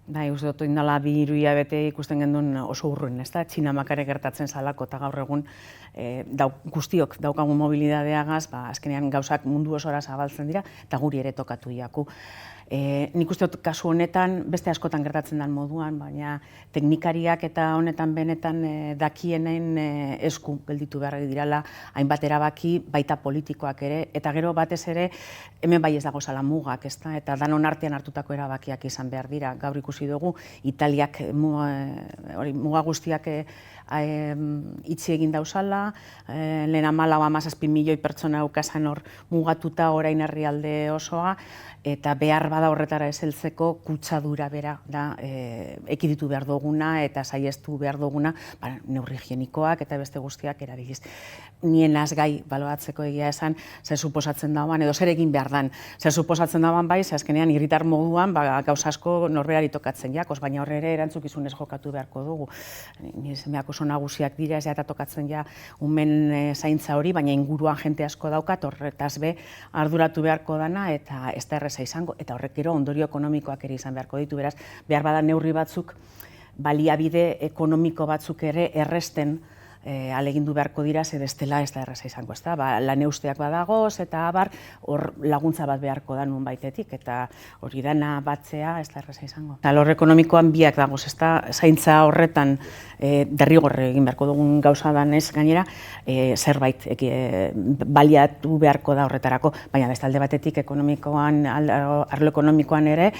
Bai, uste dut indala 2-3 hilabete ikusten genduen oso urrun, ez da? Txina makare gertatzen salako eta gaur egun guztiok daukagun mobilidadeagaz, azkenean gauzak mundu osora zabaltzen dira eta guri ere tokatu jaku. Nik uste dut kasu honetan, beste askotan gertatzen den moduan, baina teknikariak eta honetan benetan dakienen esku gelditu behar dirala, hainbat erabaki, baita politikoak ere, eta gero batez ere, hemen bai ez dago zala mugak, ez da? Eta danon artean hartutako erabakiak izan behar dira. Gaur ikusi dugu, Italiak muga guztiak itxi egin dauzala, lehen 14-17 milioi pertsona eukazan hor mugatuta orain herrialde osoa, eta behar bada horretara ez heltzeko kutsadura bera da ekiditu behar duguna eta saiestu behar duguna neurri higienikoak eta beste guztiak erabiliz. Nien gai baloatzeko egia esan, zer suposatzen dauan, edo zer egin behar dan. Zer suposatzen dauan bai, azkenean hiritar moduan gauza asko norberari tokatzen jakoz, baina horre ere erantzukizunez jokatu beharko dugu. Nire semeak oso nagusiak dira, ez eta tokatzen ja umen zaintza hori, baina inguruan jente asko daukat, horretaz be arduratu beharko dana eta ez da erreza izango, eta horrek gero ondorio ekonomikoak ere izan beharko ditu, beraz, behar bada neurri batzuk, baliabide ekonomiko batzuk ere erresten alegindu beharko dira, ze bestela ez da erreza izango, ez da, lan eusteak badagoz, eta abar, hor laguntza bat beharko da nun baitetik, eta hori dana batzea ez da erreza izango. Alor ekonomikoan biak dagoz, ez da, zaintza horretan derrigorre egin beharko dugun gauza danez gainera, zerbait baliatu beharko da horretarako, baina bestalde batetik ekonomikoan, arlo ekonomikoan ere,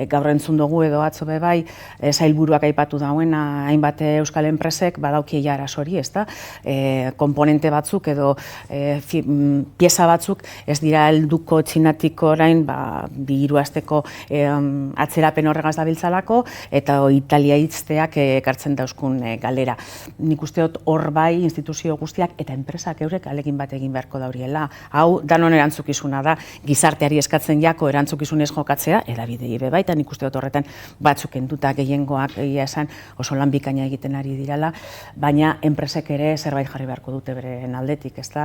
gaur entzun dugu edo atzo bebai, sailburuak aipatu dauena, hainbat euskal enpresek badauki arazori, ez da, komponente batzuk edo pieza batzuk ez dira helduko Txinatik orain 2-3 asteko atzerapen horregaz dabiltzalako eta Italia hitzteak ekartzen dauzkun galera. Nik uste dut hor bai instituzio guztiak eta enpresak eurek alegin bat egin beharko dauriela. Hau danon erantzukizuna da, gizarteari eskatzen jako erantzukizunez jokatzea, edabidei ere baita, nik uste dut horretan batzuk enduta gehiengoak egia esan oso lan bikaina egiten ari dirala, baina enpresek ere zerbait jarri beharko dute beren aldetik, ez da?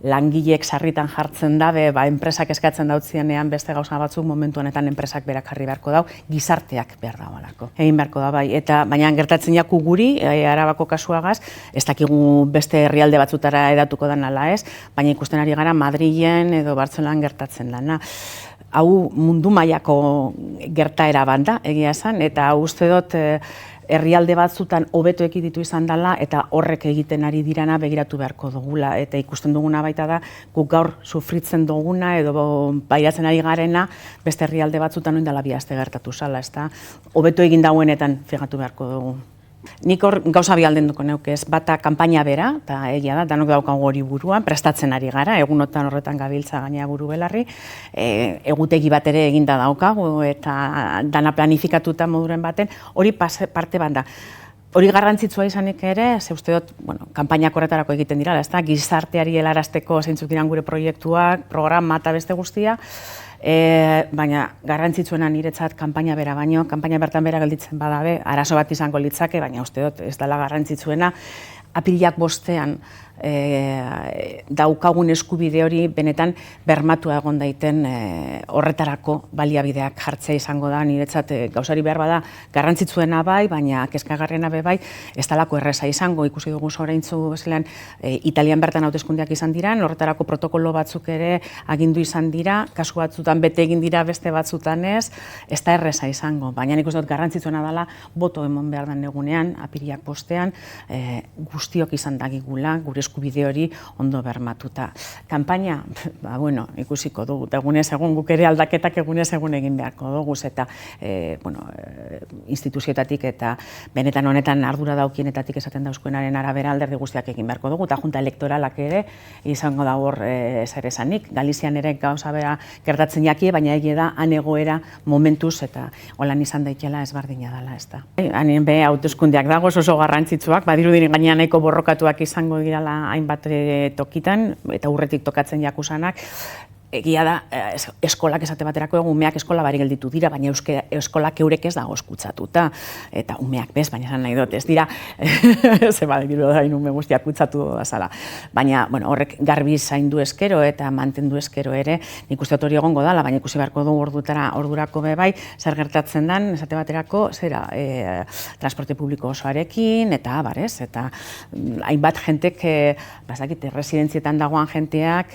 Langileek sarritan jartzen dabe, enpresak eskatzen dautzienean beste gauza batzuk, momentu honetan enpresak berak jarri beharko dau, gizarteak behar dagoelako. Egin beharko da bai, eta baina gertatzen jaku guri, Arabako kasuagaz, ez dakigu beste herrialde batzutara edatuko den ala ez, baina ikusten ari gara Madrilen edo Bartzelonan gertatzen dana. Hau mundu mailako gertaera banda, egia esan, eta uste dut herrialde batzutan hobeto ekiditu izan dela eta horrek egiten ari dirana begiratu beharko dugula. Eta ikusten duguna baita da, guk gaur sufritzen duguna edo pairatzen ari garena beste herrialde batzutan oin dela 2 aste gertatu zala, ez da? Hobeto egin dauenetan fijatu beharko dugu. Nik hor gauza bi aldenduko neuke, ez bata kanpaina bera, eta egia da, danok daukagu hori buruan, prestatzen ari gara, egunotan horretan gabiltza gainea buru belarri, egutegi bat ere eginda daukagu eta dana planifikatuta moduren baten, hori parte bat da. Hori garrantzitsua izanik ere, ze uste dut, kanpainak horretarako egiten dira, ez da, gizarteari helarazteko zeintzuk diran gure proiektuak, programa eta beste guztia, baina garrantzitsuena niretzat kanpaina bera baino, kanpaina bertan bera gelditzen badabe, arazo bat izango litzake, baina uste dut ez dela garrantzitsuena, apirilak 5ean daukagun eskubide hori benetan bermatua egon daiten horretarako baliabideak jartzea izango da, niretzat gauzari behar bada garrantzitsuena bai, baina kezkagarriena be bai, ez dalako erreza izango, ikusi dugu oraintzu bezalean Italian bertan hauteskundeak izan dira, horretarako protokolo batzuk ere agindu izan dira, kasu batzutan bete egin dira beste batzutan ez da erreza izango, baina nik uste dut garrantzitsuena dela boto emon behar den egunean, apirilak 5ean, guztiok izan dagigula, gure eskubide hori ondo bermatuta. Kanpaina, ikusiko dugu, egunez egun guk ere aldaketak egunez egun egin beharko dugu, eta instituzioetatik eta benetan honetan ardura daukienetatik esaten dauzkoenaren arabera alderdi guztiak egin beharko dugu, eta junta elektoralak ere izango da hor zer esanik. Galizian ere gauza bera gertatzen jakie, baina egia da han egoera momentuz eta holan izan daitela ezberdina dela, ez da. Hanen be hauteskundeak dago oso garrantzitsuak, badirudien gainean nahiko borrokatuak izango dirala hainbat tokitan, eta urretik tokatzen jakusanak, egia da, eskolak esate baterako umeak eskola bari gelditu dira, baina eskolak eurek ez dago eskutzatuta, eta umeak bez, baina esan nahi dut, ez dira, zeba diru da ume guztiak kutsatu dazala. Baina, bueno, horrek garbi zaindu eskero eta mantendu eskero ere, nik uste hori egongo dala, baina ikusi beharko du ordurako bai, zer gertatzen den, esate baterako, zera, transporte publiko osoarekin, eta abarez, eta hainbat jentek, bazakit, residentzietan dagoan jenteak,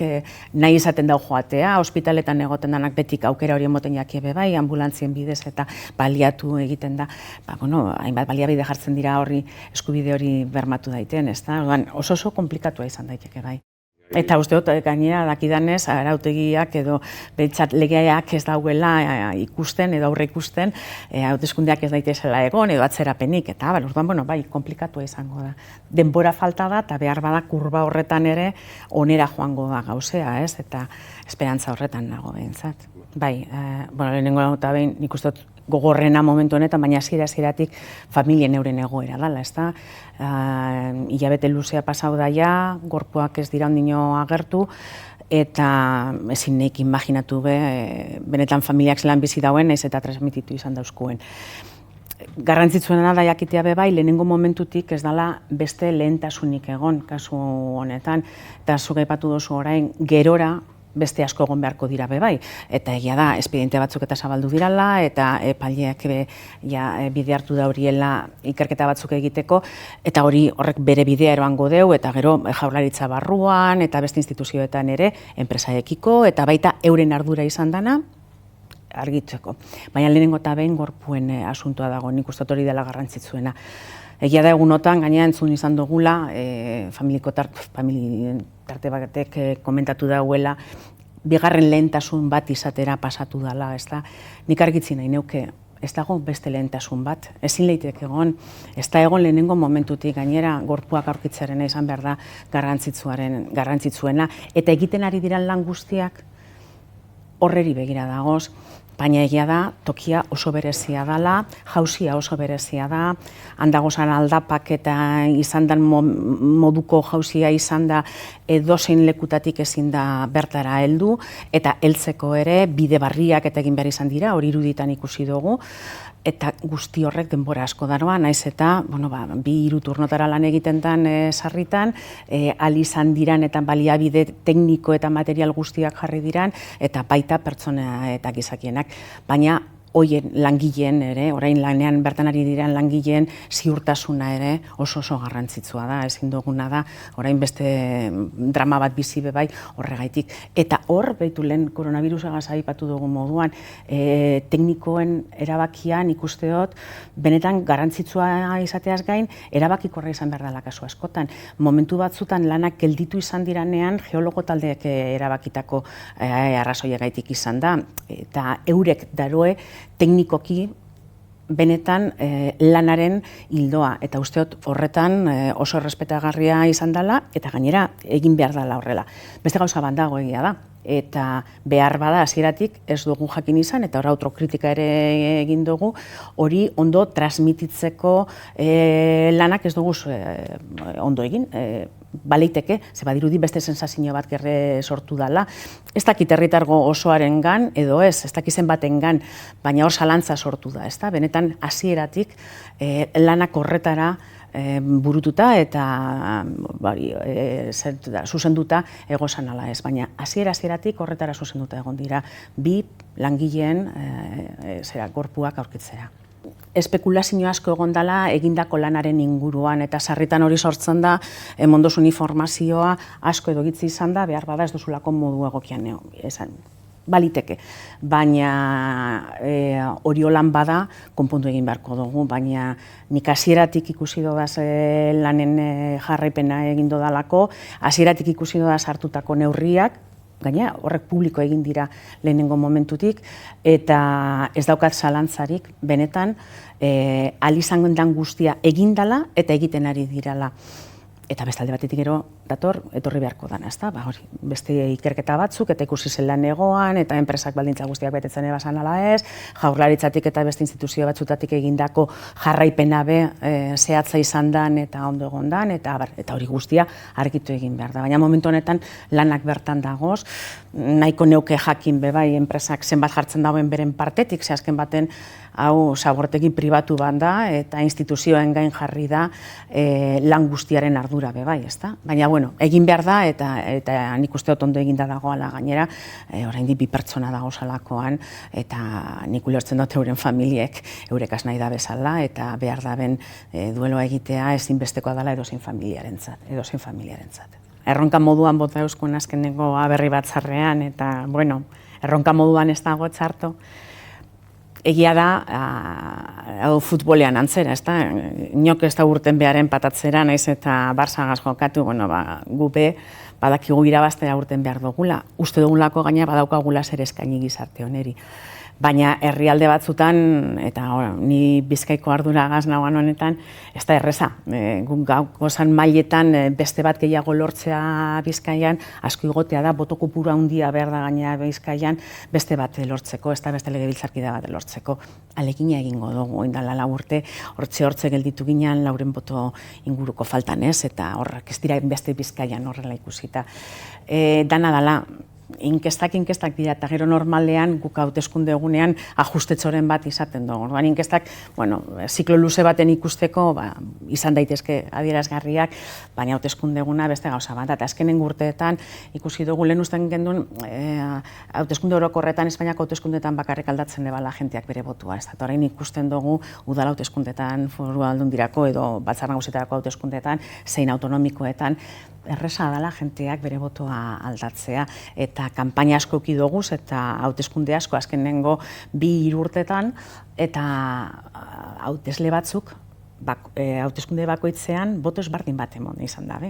nahi izaten dago joatea, ospitaletan egoten danak betik aukera hori emoten jakie bai, ambulantzien bidez eta baliatu egiten da, hainbat baliabide jartzen dira horri, eskubide hori bermatu daiten, ez da? Oso komplikatua izan daiteke bai. Eta uste dut, gainera, dakidanez, arautegiak edo behintzat legeak ez dauela ikusten edo aurre ikusten, hauteskundeak ez daitezela egon edo atzerapenik, eta orduan, bai, komplikatua izango da. Denbora falta da, eta behar bada kurba horretan ere onera joango da gauzea, ez? Eta esperantza horretan nago behintzat. Bai, lehenengo eta behin nik uste dut gogorrena momentu honetan, baina hasieratik familien euren egoera dela, ez da? Hilabete luzea pasau daia, gorpuak ez dira ondino agertu, eta ezin neik imaginatu benetan familiak zelan bizi dauen, ez eta transmititu izan dauzkuen. Garrantzitsuena da jakitea bai, lehenengo momentutik ez dela beste lehentasunik egon, kasu honetan, eta zuk aipatu duzu orain, gerora, beste asko egon beharko dira bai. Eta egia da, espediente batzuk eta zabaldu dirala, eta epaileak bide hartu da horiela ikerketa batzuk egiteko, eta horrek bere bidea eroango deu, eta gero Jaurlaritza barruan, eta beste instituzioetan ere, enpresaekiko, eta baita euren ardura izan dana, argitzeko. Baina lehenengo eta behin gorpuen asuntoa dago, nik uste hori dela garrantzitsuena. Egia da egunotan, gaina entzun izan dugula, tarte batek komentatu dauela, bigarren lehentasun bat izatera pasatu dela, ez da? Nik argitzi nahi neuke, ez dago beste lehentasun bat, ezin leitek egon, ez da egon lehenengo momentutik, gainera gorpuak aurkitzearena izan behar da garrantzitsuena, eta egiten ari diran lan guztiak horreri begira dagoz, baina egia da, tokia oso berezia dela, jauzia oso berezia da, handagozan aldapak eta izan den moduko jauzia izan da edozein lekutatik ezin da bertara heldu, eta heltzeko ere bide barriak eta egin behar izan dira, hori iruditan ikusi dugu, eta guzti horrek denbora asko daroa, naiz eta, 2-3 turnotara lan egiten den sarritan, ahal izan diran eta baliabide tekniko eta material guztiak jarri diran, eta baita pertsona eta gizakienak. Baina, hoien langileen ere, orain lanean bertan ari diran langileen ziurtasuna ere oso garrantzitsua da, ezin duguna da, orain beste drama bat bizi bai horregaitik. Eta hor, behitu lehen koronavirusagaz aipatu dugun moduan, teknikoen erabakian ikuste dut, benetan garrantzitsua izateaz gain, erabakikorra izan behar dela kasu askotan. Momentu batzutan lanak gelditu izan diranean, geologo taldeek erabakitako arrazoiagaitik izan da, eta eurek daroe teknikoki benetan lanaren hildoa, eta usteot horretan oso errespetagarria izan dela, eta gainera egin behar dela horrela. Beste gauza bat dago egia da, eta behar bada hasieratik ez dugu jakin izan, eta hor autokritika ere egin dugu, hori ondo transmititzeko lanak ez dugu ondo egin, baleiteke, ze badirudi beste sensazio bat gerre sortu dela. Ez dakit herritargo osoarengan edo ez dakizen batengan, baina hor zalantza sortu da, ez da? Benetan hasieratik lanak horretara burututa eta zuzenduta egozan ala ez, baina hasieratik horretara zuzenduta egon dira bi langileen gorpuak aurkitzera. Espekulazio asko egon dela egindako lanaren inguruan, eta sarritan hori sortzen da, emondozun informazioa asko edo gitzi izan da, behar bada ez duzulako modu egokian esan. Baliteke, baina hori holan bada konpondu egin beharko dugu, baina nik hasieratik ikusi dodaz lanen jarraipena egin dodalako, hasieratik ikusi dodaz hartutako neurriak, gaina horrek publiko egin dira lehenengo momentutik, eta ez daukat zalantzarik, benetan, ahal izan den guztia egin dela eta egiten ari dirala. Eta beste alde batetik gero dator, etorri beharko dana, ezta? Beste ikerketa batzuk, eta ikusi zelan egoan, eta enpresak baldintza guztiak betetzen ebasan ala ez, jaurlaritzatik eta beste instituzio batzutatik egindako jarraipena be zehatza izan dan eta ondo egon dan, eta hori guztia argitu egin behar da. Baina momentu honetan lanak bertan dagoz, nahiko neuke jakin be bai enpresak zenbat jartzen dauen beren partetik, ze azken baten hau zabortegi pribatu bat da, eta instituzioen gain jarri da lan guztiaren ardura be bai, ezta? Baina, bueno, egin behar da, eta nik uste dut ondo eginda dagoala gainera, oraindik 2 pertsona dagozalakoan, eta nik ulertzen dut euren familiek eurekaz nahi da bezala, eta behar da ben dueloa egitea ezinbestekoa dela edozein familiarentzat. Erronka moduan bota euskun azkeneko aberri batzarrean, eta, bueno, erronka moduan ez dago txarto. Egia da, hau futbolean antzera, ezta? Inok ez da urten beharen patatzera, naiz eta Barsagaz jokatu, bueno, gupe badakigu irabaztera urten behar dugula. Uste dugulako gaina badaukagula zer eskaini gizarte honeri. Baina herrialde batzutan, eta ni Bizkaiko arduragaz nagoan honetan, ez da erreza. Gauzan mailetan beste bat gehiago lortzea Bizkaian, asko igotea da, boto kopuru handia behar da gaina Bizkaian, beste bat lortzeko, ez da beste legebiltzarkide bat lortzeko. Alegina egingo dugu, indala 4 urte, hortxe gelditu ginean 4 boto inguruko faltan ez, eta horrek ez dira beste Bizkaian horrela ikusita. Dana dala, inkestak dira, eta gero normalean guk hauteskunde egunean ajustetxoren bat izaten dugu. Orduan inkestak, bueno, ziklo luze baten ikusteko izan daitezke adierazgarriak, baina hauteskunde eguna beste gauza bat. Eta azkenen urteetan ikusi dugu lehen usten gendun hauteskunde orokorretan, Espainiako hauteskundetan bakarrik aldatzen debala jenteak bere botua. Eta orain ikusten dugu udal hauteskundetan, foru aldundirako edo batzar nagusietarako hauteskundeetan, zein autonomikoetan, erresa dela jenteak bere botoa aldatzea, eta kanpaina asko eki doguz, eta hauteskunde asko azkenengo 2-3 urtetan, eta hautesle batzuk, hauteskunde bakoitzean, boto ezberdin bat emon izan da.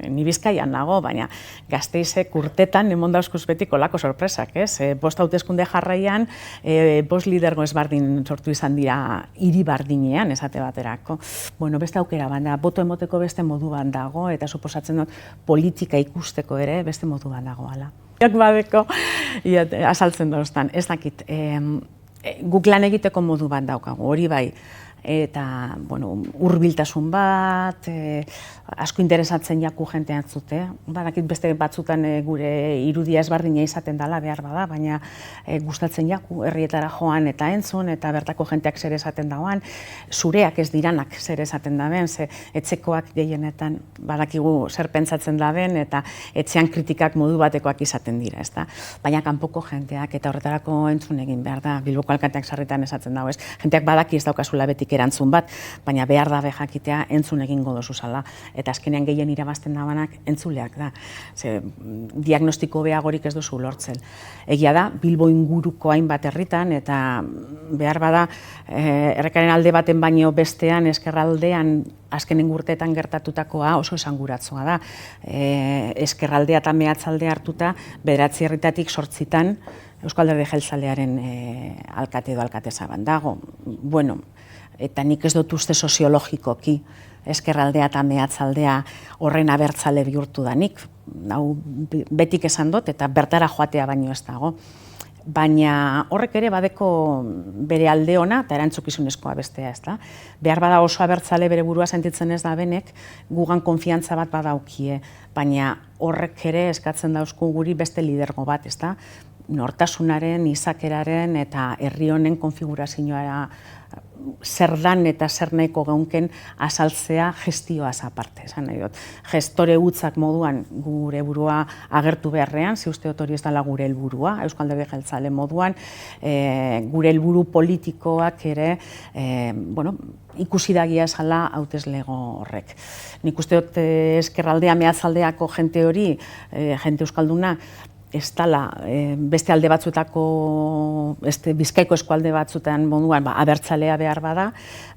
Ni Bizkaian nago, baina Gasteizek urtetan emon dauzkuz betiko lako sorpresak, ez? 5 hauteskunde jarraian, 5 lidergo ezberdin sortu izan dira hiri bardinean, esate baterako. Bueno, beste aukera banda, boto emoteko beste modu bat dago, eta suposatzen dut politika ikusteko ere beste modu bat dagoala. Badeko, azaltzen doztan, ez dakit, guk lan egiteko modu bat daukagu, hori bai, eta, bueno, hurbiltasun bat, asko interesatzen jaku jentean zute. Badakit beste batzutan gure irudia ezberdina izaten dela behar bada, baina gustatzen jaku herrietara joan eta entzun, eta bertako jenteak zer esaten dagoan, zureak ez diranak zer esaten daben, ze etxekoak gehienetan badakigu zer pentsatzen daben, eta etxean kritikak modu batekoak izaten dira, ezta? Baina kanpoko jenteak eta horretarako entzun egin behar da, Bilboko alkateak sarritan esatzen dago, ez? Jenteak badaki ez daukazula betik erantzun bat, baina behar da jakitea entzun egingo dozu zala. Eta azkenean gehien irabazten dabanak entzuleak da. Diagnostiko beagorik ez duzu lortzen. Egia da, Bilbo inguruko hainbat herritan, eta behar bada, errekaren alde baten baino bestean, ezkerraldean, azkenen urteetan gertatutakoa oso esanguratsua da. Ezkerraldea eta mehatzaldea hartuta, 9 herritatik 8 Eusko Alderdi Jeltzalearen alkate edo alkateza bat dago. Bueno, eta nik ez dut uste soziologikoki, ezkerraldea eta mehatzaldea horren abertzale bihurtu danik. Hau betik esan dut, eta bertara joatea baino ez dago. Baina horrek ere badeko bere alde ona eta erantzukizunezkoa bestea, ez da. Behar bada oso abertzale bere burua sentitzen ez da benek, gugan konfiantza bat badaukie, baina horrek ere eskatzen dauzku guri beste lidergo bat, ez da. Nortasunaren, izakeraren eta herri honen konfigurazioa zer dan eta zer nahiko geunken azaltzea gestioaz aparte. Esan nahi dut, gestore hutzak moduan gure burua agertu beharrean, ze uste dut hori ez dela gure helburua, Eusko Alderdi Jeltzale moduan, gure helburu politikoak ere, ikusi dagia esala hauteslego horrek. Nik uste dut ezkerraldea mehatzaldeako jente hori, jente euskalduna, ez dela beste alde batzuetako, Bizkaiko eskualde batzuetan moduan abertzalea behar bada,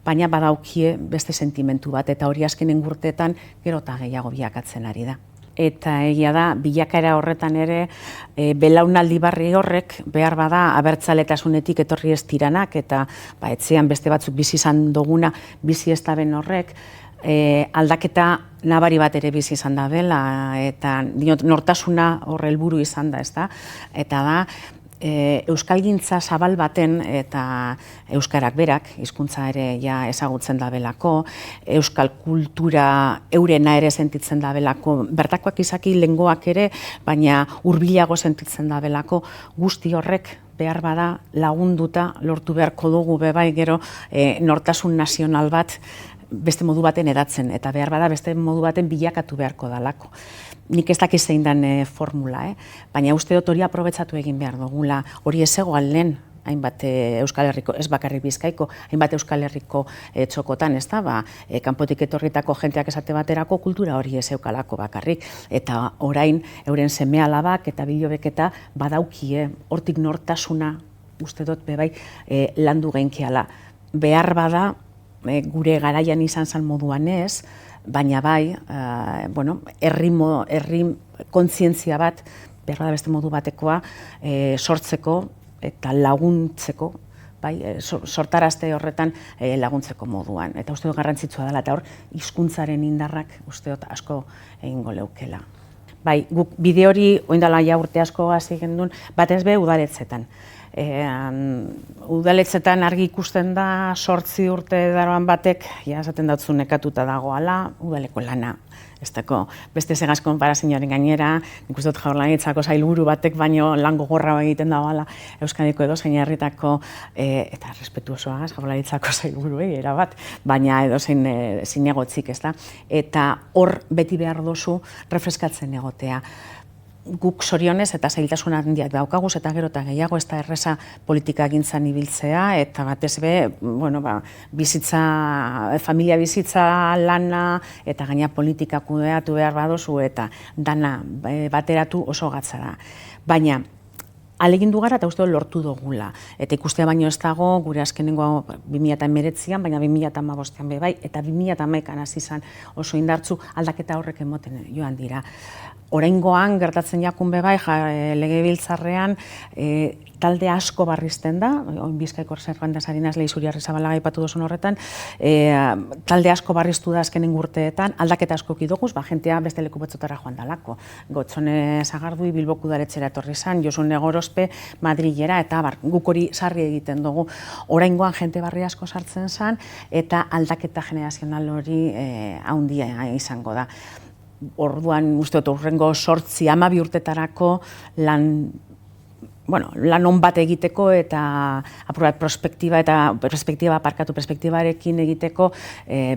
baina badaukie beste sentimentu bat, eta hori azkenen urteetan gero eta gehiago bilakatzen ari da. Eta egia da, bilakaera horretan ere, belaunaldi barri horrek behar bada abertzaletasunetik etorri ez tiranak, eta etxean beste batzuk bizi izan duguna, bizi ez da ben horrek, aldaketa nabari bat ere bizi izan da dela, eta nortasuna hor helburu izan da, ezta? Eta da, euskalgintza zabal baten eta euskarak berak, hizkuntza ere ja ezagutzen da belako, euskal kultura eurena ere sentitzen da belako, bertakoak izaki lengoak ere, baina hurbilago sentitzen da belako, guzti horrek behar bada lagunduta lortu beharko dugu bebai gero nortasun nazional bat beste modu baten edatzen, eta behar bada beste modu baten bilakatu beharko dalako. Nik ez dakiz zein den formula, baina uste dut hori aprobetsatu egin behar dugula, hori ez egoan lehen, hainbat Euskal Herriko, ez bakarrik Bizkaiko, hainbat Euskal Herriko txokotan, ez da, kanpotik etorritako jenteak esate baterako kultura hori ez eukalako bakarrik, eta orain euren seme-alabak eta bilobeketa badaukie, hortik nortasuna uste dut bebai landu genkiala. Behar bada, gure garaian izan zan moduan ez, baina bai, herri kontzientzia bat, behar da beste modu batekoa, sortzeko eta laguntzeko, sortarazte horretan laguntzeko moduan. Eta uste dut garrantzitsua dela, eta hor, hizkuntzaren indarrak uste dut asko egingo leukela. Bai, guk bide hori, oindala ja urte asko hasi gendun, batez be udaletzetan. Udaletzetan argi ikusten da 8 urte daroan batek, ja esaten dautzu nekatuta dagoala, udaleko lana. Ez dako, beste segaz konparazioaren gainera, nik uste dut Jaurlaritzako sailburu batek baino lan gogorra egiten dagoala Euskadiko edozein herritako, eta respetu osoa Jaurlaritzako sailburuei erabat, baina edozein zinegotzik, ez da? Eta hor beti behar dozu refreskatzen egotea. Guk sorionez eta zailtasun handiak daukaguz eta gero eta gehiago ez da erreza politika gintzan ibiltzea eta batez be, bizitza, familia bizitza lana eta gaina politika kudeatu behar badozu eta dana bateratu oso gatza da. Baina, alegindu gara eta uste lortu dugula. Eta ikustea baino ez dago, gure azkenengo 2019an, baina 2015an bebai, eta 2011an hasi izan oso indartzu aldaketa horrek emoten joan dira. Oraingoan gertatzen jakun bebai, legebiltzarrean talde asko barrizten da, Bizkaiko Zerrendaz ari naiz Leiz Uriarrizabalaga aipatu duzun horretan, talde asko barriztu da azkenengo urteetan, aldaketa asko kidoguz, jentea beste leku batzutara joan dalako. Gotzone Sagardui Bilboko udaletxera etorri zan, Josune Gorospe Madrilera, eta guk hori sarri egiten dugu. Oraingoan jente barri asko sartzen zan, eta aldaketa generazional hori handia izango da. Orduan, uste dut, urrengo 8-12 urtetarako lan on bat egiteko eta apurat perspektibarekin egiteko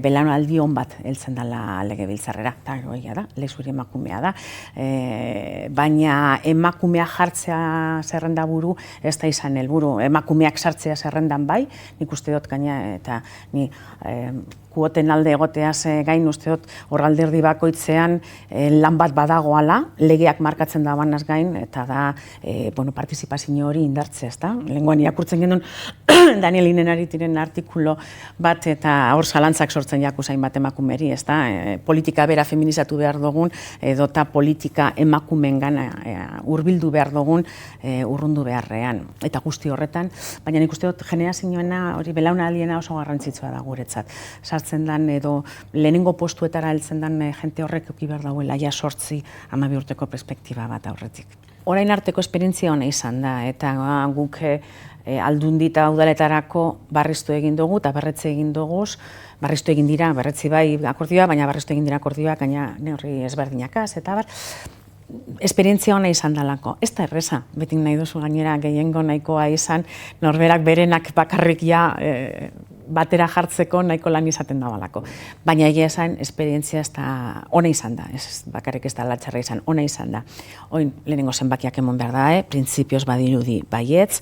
belaunaldi on bat heltzen dela legebiltzarrera. Eta egia da, Leixuri emakumea da. Baina emakumea jartzea zerrenda buru ez da izan helburu. Emakumeak sartzea zerrendan bai, nik uste dut gaina eta ni kuoten alde egoteaz gain uste dut hor alderdi bakoitzean lan bat badagoala, legeak markatzen da banaz gain, eta da partizipazio hori indartzea, ez da? Lehengoan irakurtzen genuen Daniel Inenaritiren artikulo bat eta hor zalantzak sortzen jaku zain bat emakumeri, ez da? Politika bera feminizatu behar dugun, edota politika emakumeen gana hurbildu behar dugun urrundu beharrean. Eta guzti horretan, baina nik uste dut generazioena hori belaunaldiena oso garrantzitsua da guretzat. Sartzen dan edo lehenengo postuetara heltzen dan jente horrek euki behar dauela ja 8-12 urteko perspektiba bat aurretik. Orain arteko esperientzia hona izan da, eta guk aldundi eta udaletarako barriztu egin dugu eta berretze egin duguz, barriztu egin dira, berretzi bai akordioa, baina barriztu egin dira akordioak, gaina neurri ezberdinakaz, eta esperientzia hona izan dalako. Ez da erreza, betik nahi duzu gainera gehiengo nahikoa izan, norberak berenak bakarrik ja batera jartzeko nahiko lan izaten da balako. Baina egia esan, esperientzia ez da ona izan da, ez bakarrik ez da latxarra izan, ona izan da. Oin, lehenengo zenbakiak emon behar da, printzipioz badirudi baietz,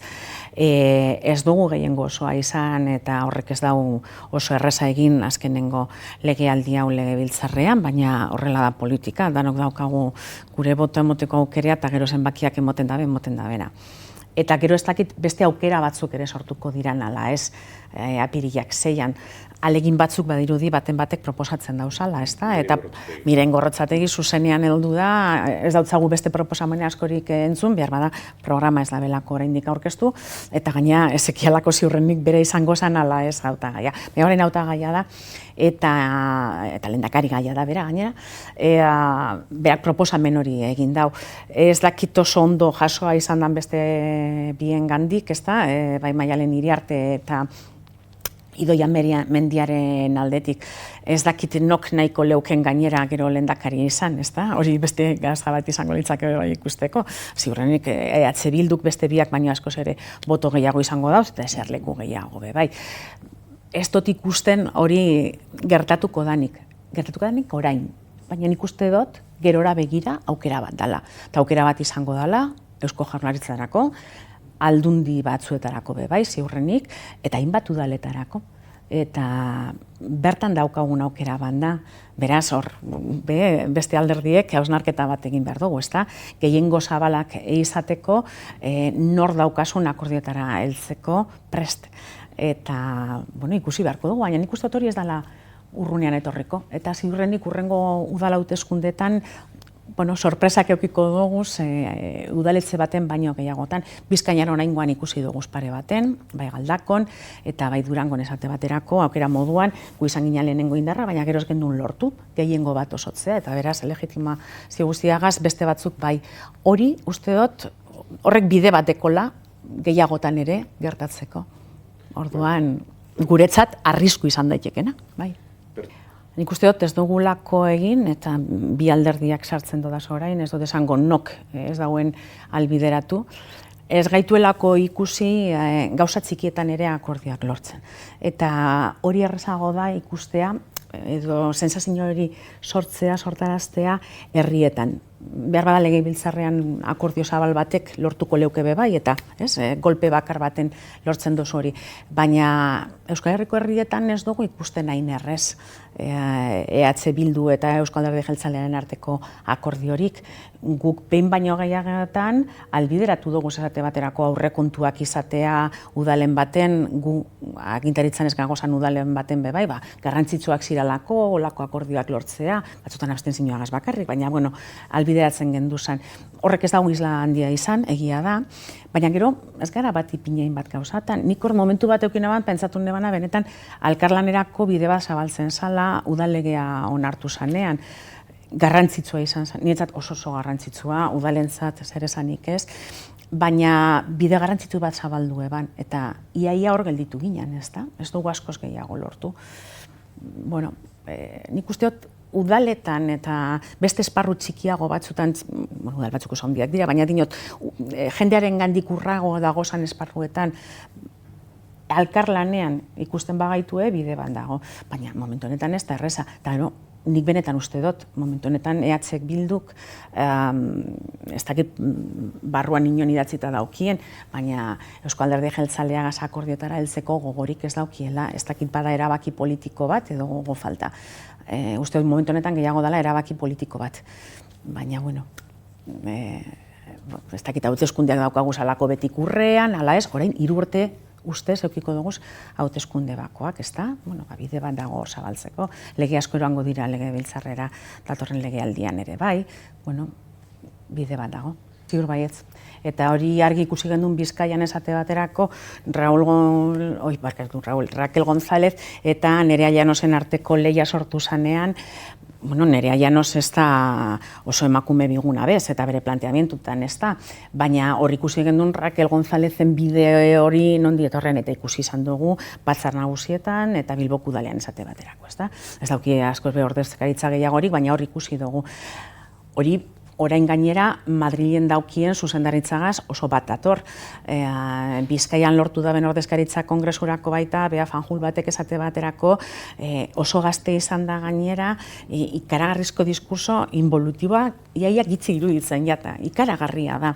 ez dugu gehiengo osoa izan eta horrek ez dugu oso erreza egin azkenengo legealdi hau legebiltzarrean, baina horrela da politika, danok daukagu gure boto emoteko aukerea eta gero zenbakiak emoten da bera. Eta gero ez dakit beste aukera batzuk ere sortuko diran ala ez, apirilak 6an. Alegin batzuk badirudi baten batek proposatzen dauzala, ez da? Eta Miren Gorrotzategi zuzenean heldu da, ez dautzagu beste proposamene askorik entzun, behar bada programa ez da belako oraindik aurkeztu, eta gaina Ezekielako ziurrenik bere izango zan ala ez hautagaia. Horren hautagaia da, eta lehendakari gaia da bera gainera, berak proposamen hori egin dau. Ez dakit oso ondo jasoa izan dan beste bien gandik, ez da, bai Maialen Iriarte eta Idoia Mendiaren aldetik. Ez dakit nok nahiko leuken gainera gero lehendakari izan, ez da? Hori beste gazta bat izango litzake ikusteko. Ziurrenik EH Bilduk beste biak baino askoz ere boto gehiago izango dauz, eta eserleku gehiago be, bai. Ez dut ikusten hori gertatuko danik orain. Baina nik uste dut gerora begira aukera bat dala. Eta aukera bat izango dala Eusko Jaurlaritzarako, aldundi batzuetarako be bai, ziurrenik, eta hainbat udaletarako. Eta bertan daukagun aukera banda, beraz hor, beste alderdiek hausnarketa bat egin behar dugu, ezta? Gehiengo zabalak izateko, nor daukasun akordioetara heltzeko prest. Eta, ikusi beharko dugu, baina nik uste hori ez dela urrunean etorriko. Eta ziurrenik urrengo udala hauteskundeetan sorpresak eukiko dugu udaletxe baten baino gehiagotan. Bizkaian oraingoan ikusi dugu pare baten, bai Galdakon eta bai Durangon esate baterako, aukera moduan, gu izan ginen lehenengo indarra, baina gero ez gendun lortu, gehiengo bat osotzea, eta beraz, legitimazio guztiagaz beste batzuk bai. Hori, uste dut, horrek bide batekola gehiagotan ere gertatzeko. Orduan, guretzat arrisku izan daitekena, bai. Nik uste dut ez dugulako egin, eta bi alderdiak sartzen dodaz orain, ez dut esango nok ez dauen albideratu, ez gaituelako ikusi gauza txikietan ere akordioak lortzen. Eta hori errazago da ikustea, edo sensazio hori sortaraztea herrietan. Behar bada legebiltzarrean akordio zabal batek lortuko leuke be bai, eta golpe bakar baten lortzen dozu hori. Baina Euskal Herriko herrietan ez dugu ikusten hain errez EH Bildu eta Euskal Alderdi Jeltzalearen arteko akordiorik. Guk behin baino gehiagotan albideratu dugu esate baterako aurrekontuak izatea udalen baten, gu agintaritzan ez gagozan udalen baten be bai, garrantzitsuak ziralako, olako akordioak lortzea, batzutan abstentzioagaz bakarrik, baina albideratzen genduzan. Horrek ez dago isla handia izan, egia da, baina gero ez gara bat ipinein bat gauzatan. Nik hor momentu bat eukin eban, pentsatu nebana, benetan alkarlanerako bide bat zabaltzen zala udalegea onartu zanean. Garrantzitsua izan zen, niretzat oso garrantzitsua, udalentzat zer esanik ez, baina bide garrantzitu bat zabaldu eban, eta iaia hor gelditu ginen, ez da? Ez dugu askoz gehiago lortu. Nik usteot udaletan eta beste esparru txikiago batzutan, udal batzuk oso handiak dira, baina dinot, jendearen gandik urrago dagozan esparruetan, alkarlanean ikusten bagaitue bide bat dago, baina momentu honetan ez da erreza, eta nik benetan uste dut, momentu honetan EH Bilduk, ez dakit barruan inon idatzita daukien, baina Eusko Alderdi Jeltzaleagaz akordiotara heltzeko gogorik ez daukiela, ez dakit bada erabaki politiko bat edo gogo falta. Uste dut momentu honetan gehiago dela erabaki politiko bat, baina, ez dakit hauteskundeak daukagu salako betik urrean, ala ez, orain 3 urte ustez eukiko dugu hauteskunde bakoak, ez da? Bide bat dago zabaltzeko, lege asko eroango dira legebiltzarrera datorren legealdian ere bai, bide bat dago, ziur baietz. Eta hori argi ikusi gendun Bizkaian esate baterako Raquel González eta Nerea Llanosen arteko lehia sortu zanean, Nerea Llanos ez da oso emakume biguna bez, eta bere planteamentutan ez da, baina hor ikusi gendun Raquel Gonzálezen bide hori nondi etorren eta ikusi izan dugu Batzar Nagusietan eta Bilboko udalean esate baterako, ez da? Ez dauki askoz be ordezkaritza gehiagorik, baina hor ikusi dugu. Hori orain gainera Madrilen daukien zuzendaritzagaz oso bat dator. Bizkaian lortu daben ordezkaritza kongresurako baita, Bea Fanjul batek esate baterako, oso gazte izan da gainera, ikaragarrizko diskurso involutiboa, iaia gitzi iruditzen jata, ikaragarria da.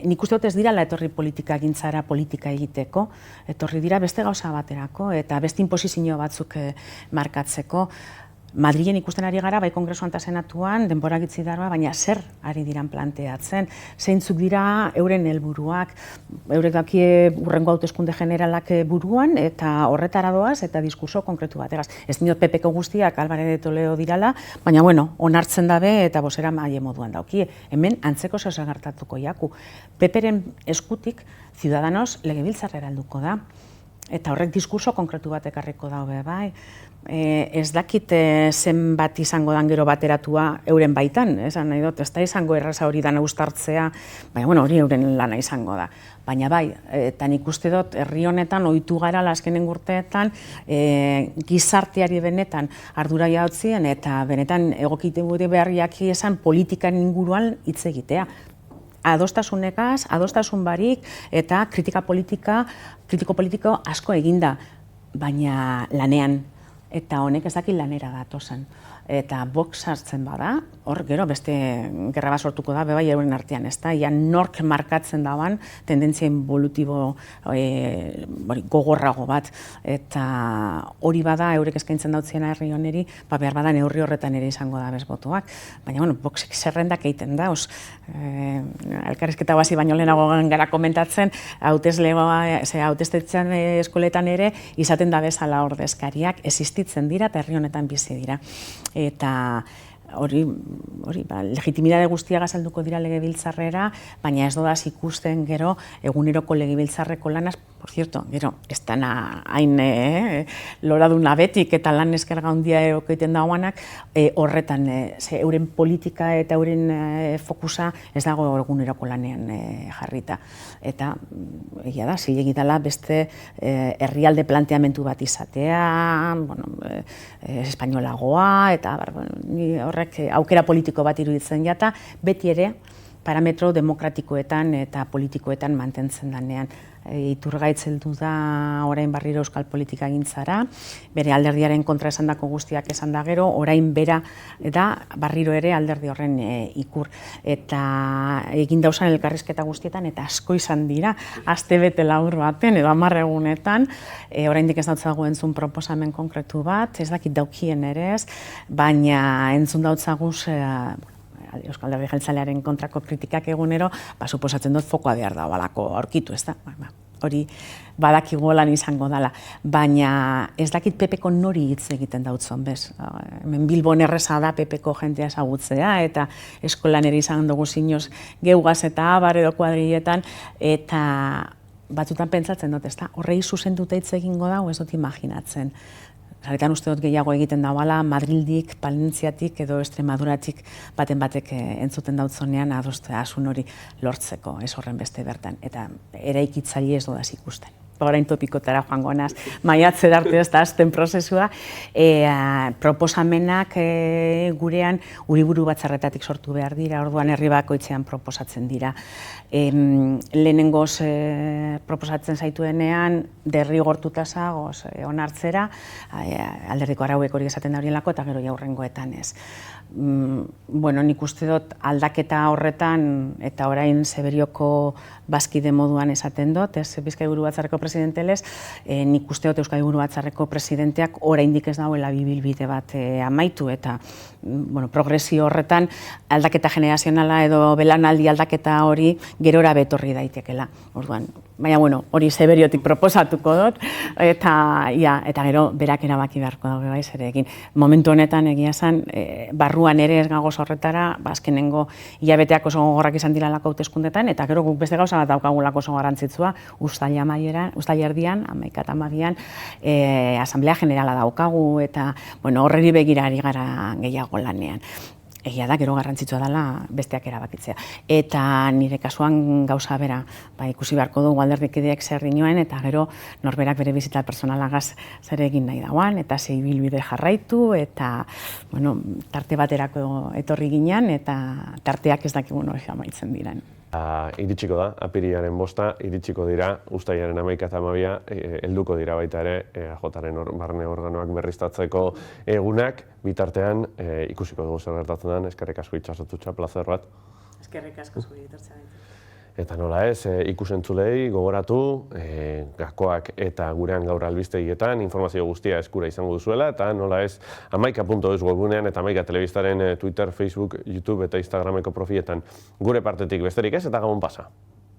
Nik uste dut ez dira etorri politika gintzara politika egiteko, etorri dira beste gauza baterako eta beste inposizio batzuk markatzeko. Madrilen ikusten ari gara, bai Kongresuan eta Senatuan, denbora gitzi darba, baina zer ari diran planteatzen, zeintzuk dira euren helburuak, eurek dakie hurrengo hauteskunde generalak buruan, eta horretara doaz, eta diskurso konkretu bategaz. Ez dinot PPko guztiak Álvarez de Toledo dirala, baina bueno, onartzen dabe eta bozera maile moduan dauki. Hemen antzeko zehose gertatuko jaku. PPren eskutik Ciudadanos legebiltzarrera helduko da. Eta horrek diskurso konkretu bat ekarriko daube, bai. Ez dakit zenbat izango dan gero bateratua euren baitan, esan nahi dut, ez da izango erraza hori dana uztartzea, baina bueno, hori euren lana izango da. Baina bai, eta nik uste dut, herri honetan, ohitu gara azkenen urteetan, gizarteari benetan ardura jautzien, eta benetan egokite gure beharriak esan politikan inguruan hitz egitea. Adostasunekaz, adostasun barik, eta kritiko politiko asko eginda, baina lanean, eta honek ez dakit lanera datozen. Eta Vox sartzen bada, hor gero beste gerra bat sortuko da, bebai euren artean, ez da, nork markatzen daban tendentzia involutibo gogorrago bat, eta hori bada eurek eskaintzen dautzien herri honeri, behar bada neurri horretan ere izango da bezbotuak, baina bueno, Voxek zerrendak egiten dauz, elkarrizketa guazi baino lehenago gara komentatzen, hautestetxean eskoletan ere izaten da bezala ordezkariak, existitzen dira eta herri honetan bizi dira. Eta hori legitimidade guztiaga salduko dira legebiltzarrera, baina ez dodaz ikusten gero eguneroko legebiltzarreko lanaz, por cierto, gero, ez dana hain loraduna betik eta lan eskerga handia egiten dagoanak, horretan euren politika eta euren fokusa ez dago eguneroko lanean jarrita. Eta, egia da, zilegi dela beste herrialde planteamendu bat izatea, espainolagoa, eta horrek aukera politiko bat iruditzen jata, beti ere parametro demokratikoetan eta politikoetan mantentzen danean. Iturgaitz heldu da orain berriro euskal politika gintzara, bere alderdiaren kontra esandako guztiak esan da gero, orain bera da berriro ere alderdi horren ikur. Eta egin dauzan elkarrizketa guztietan, eta asko izan dira, astebete labur baten edo 10 egunetan, oraindik ez dautzagu entzun proposamen konkretu bat, ez dakit daukien ere ez, baina entzun dautzaguz Euskal Alderdi Jeltzalearen kontrako kritikak egunero, suposatzen dut fokoa behar da balako aurkitu, ez da? Hori badakigu lan izango dela, baina ez dakit PPko nori hitz egiten dautzon, bez? Hemen Bilbon erreza da PPko jentea ezagutzea, eta eskolan ere izan dugu zinoz geugaz eta abar edo kuadrilletan, eta batzutan pentsatzen dut, ez da? Horrei zuzenduta hitz egingo da, ez dut imaginatzen. Zaretan uste dut gehiago egiten dagoela, Madrildik, Palentziatik edo Extremaduratik baten batek entzuten dautzonean adostasun hori lortzeko, ez horren beste bertan. Eta eraikitzaile ez dodaz ikusten. Orain topikotara joango naz, maiatzera arte ez da azten prozesua, proposamenak gurean uriburu batzarretatik sortu behar dira, orduan herri bakoitzean proposatzen dira. Lehenengoz proposatzen zaituenean, derrigortuta zagoz onartzera, alderdiko arauek hori esaten da horielako, eta gero jaurrengoetan ez. Nik uste dut aldaketa horretan, eta orain Zeberioko bazkide moduan esaten dut, Bizkai Buru Batzarreko presidentelez, nik uste dut Euskadi Buru Batzarreko presidenteak oraindik ez dagoela bibilbide bat amaitu, eta progresio horretan aldaketa generazionala edo belaunaldi aldaketa hori gerora betorri daitekela. Baina hori Zeberiotik proposatuko dut, eta gero berak erabaki beharko dago bai zerekin. Momentu honetan egia esan, barruan ere ez gagoz horretara, azkenengo hilabeteak oso gogorrak izan diralako hauteskundetan, eta gero guk beste gauza bat daukagulako oso garrantzitsua, uztaila erdian, 11 eta 12an, Asamblea Generala daukagu, eta horreri begira ari gara gehiago lanean. Egia da, gero garrantzitsua dela besteak erabakitzea. Eta nire kasuan gauza bera, ikusi beharko dugu alderdikideek zer dinoen, eta gero norberak bere bizita personalagaz zer egin nahi dagoan, eta ze ibilbide jarraitu, eta tarte baterako etorri ginean, eta tarteak ez dakigu hori amaitzen diren. Iritsiko da, apirilaren 5, iritsiko dira, uztailaren 11 eta 12, helduko dira baita ere, EAJaren barne organoak berriztatzeko egunak, bitartean ikusiko dugu zer gertatzen den, eskerrik asko Itsasotutxa, plazer bat. Eskerrik asko zuri etortzea. Eta nola ez, ikusentzulei gogoratu, Gakoak eta Gurean Gaur albistegietan informazio guztia eskura izango duzuela, eta nola ez, amaika.eus webgunean eta Amaika Telebistaren Twitter, Facebook, YouTube eta Instagrameko profiletan gure partetik besterik ez, eta gabon pasa.